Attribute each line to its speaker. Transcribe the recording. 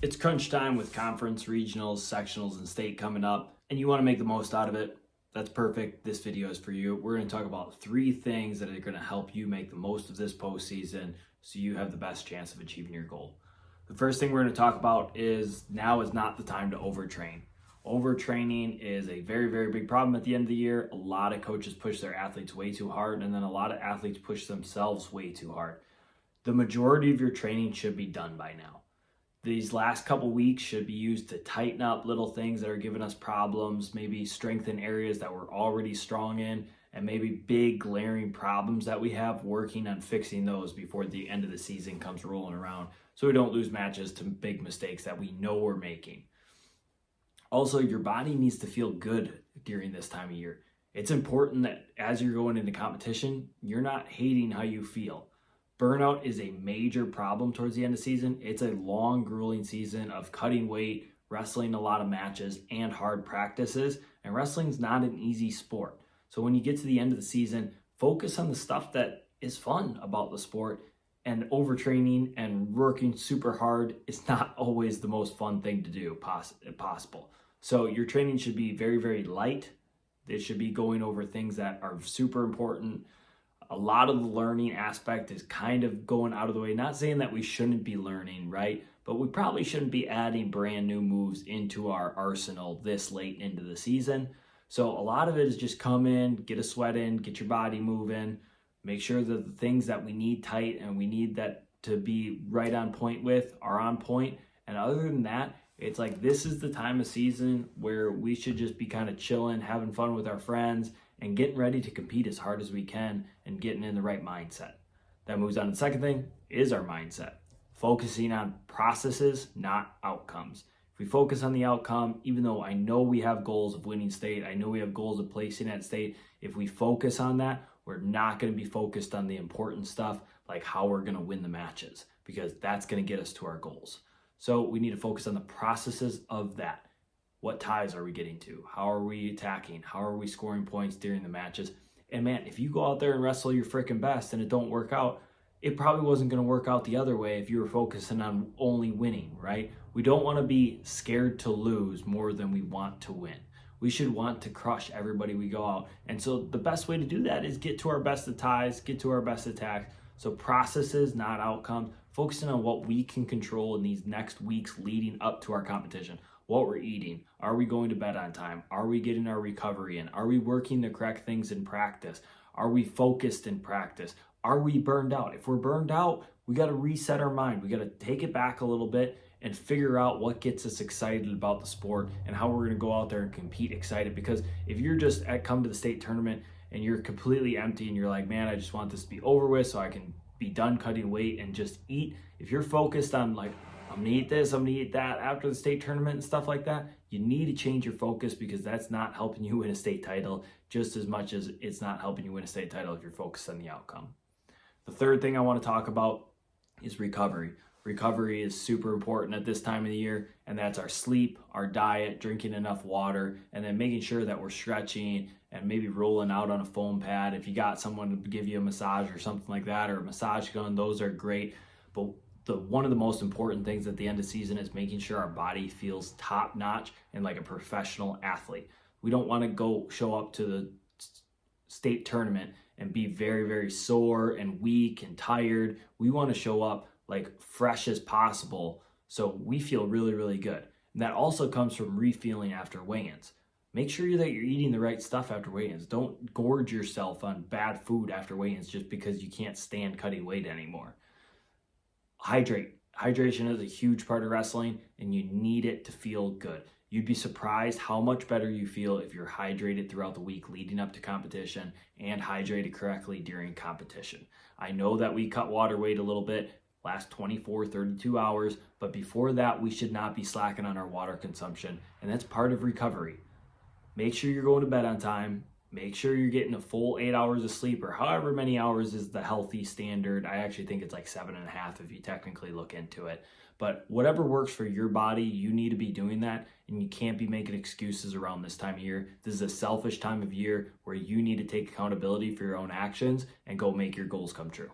Speaker 1: It's crunch time with conference, regionals, sectionals, and state coming up, and you want to make the most out of it. That's perfect. This video is for you. We're going to talk about 3 things that are going to help you make the most of this postseason so you have the best chance of achieving your goal. The first thing we're going to talk about is now is not the time to overtrain. Overtraining is a very, very big problem at the end of the year. A lot of coaches push their athletes way too hard, and then a lot of athletes push themselves way too hard. The majority of your training should be done by now. These last couple weeks should be used to tighten up little things that are giving us problems, maybe strengthen areas that we're already strong in, and maybe big glaring problems that we have, working on fixing those before the end of the season comes rolling around so we don't lose matches to big mistakes that we know we're making. Also, your body needs to feel good during this time of year. It's important that as you're going into competition, you're not hating how you feel. Burnout is a major problem towards the end of the season. It's a long, grueling season of cutting weight, wrestling a lot of matches, and hard practices. And wrestling's not an easy sport. So when you get to the end of the season, focus on the stuff that is fun about the sport. And overtraining and working super hard is not always the most fun thing to do possible. So your training should be very, very light. It should be going over things that are super important. A lot of the learning aspect is kind of going out of the way. Not saying that we shouldn't be learning, right? But we probably shouldn't be adding brand new moves into our arsenal this late into the season. So a lot of it is just come in, get a sweat in, get your body moving, make sure that the things that we need tight and we need that to be right on point with are on point. And other than that, it's like this is the time of season where we should just be kind of chilling, having fun with our friends, and getting ready to compete as hard as we can and getting in the right mindset. That moves on to the second thing is our mindset. Focusing on processes, not outcomes. If we focus on the outcome, even though I know we have goals of winning state, I know we have goals of placing at state, if we focus on that, we're not going to be focused on the important stuff like how we're going to win the matches, because that's going to get us to our goals. So we need to focus on the processes of that. What ties are we getting to? How are we attacking? How are we scoring points during the matches? And man, if you go out there and wrestle your freaking best and it don't work out, it probably wasn't going to work out the other way if you were focusing on only winning, right? We don't want to be scared to lose more than we want to win. We should want to crush everybody we go out. And so the best way to do that is get to our best of ties, get to our best attacks. So processes, not outcomes, focusing on what we can control in these next weeks leading up to our competition. What we're eating, are we going to bed on time? Are we getting our recovery in? Are we working the correct things in practice? Are we focused in practice? Are we burned out? If we're burned out, we got to reset our mind. We got to take it back a little bit and figure out what gets us excited about the sport and how we're going to go out there and compete excited. Because if you're just come to the state tournament and you're completely empty and you're like, man, I just want this to be over with so I can be done cutting weight and just eat. If you're focused on like, I'm gonna eat this, I'm gonna eat that after the state tournament and stuff like that, you need to change your focus, because that's not helping you win a state title just as much as it's not helping you win a state title if you're focused on the outcome. The third thing I want to talk about is recovery. Recovery is super important at this time of the year, and that's our sleep, our diet, drinking enough water, and then making sure that we're stretching and maybe rolling out on a foam pad. If you got someone to give you a massage or something like that, or a massage gun, those are great. But one of the most important things at the end of the season is making sure our body feels top notch and like a professional athlete. We don't want to go show up to the state tournament and be very, very sore and weak and tired. We want to show up like fresh as possible so we feel really, really good. And that also comes from refueling after weigh-ins. Make sure that you're eating the right stuff after weigh-ins. Don't gorge yourself on bad food after weigh-ins just because you can't stand cutting weight anymore. Hydrate. Hydration is a huge part of wrestling, and you need it to feel good. You'd be surprised how much better you feel if you're hydrated throughout the week leading up to competition and hydrated correctly during competition. I know that we cut water weight a little bit last 24, 32 hours, but before that, we should not be slacking on our water consumption, and that's part of recovery. Make sure you're going to bed on time. Make sure you're getting a full 8 hours of sleep, or however many hours is the healthy standard. I actually think it's like 7.5 if you technically look into it. But whatever works for your body, you need to be doing that, and you can't be making excuses around this time of year. This is a selfish time of year where you need to take accountability for your own actions and go make your goals come true.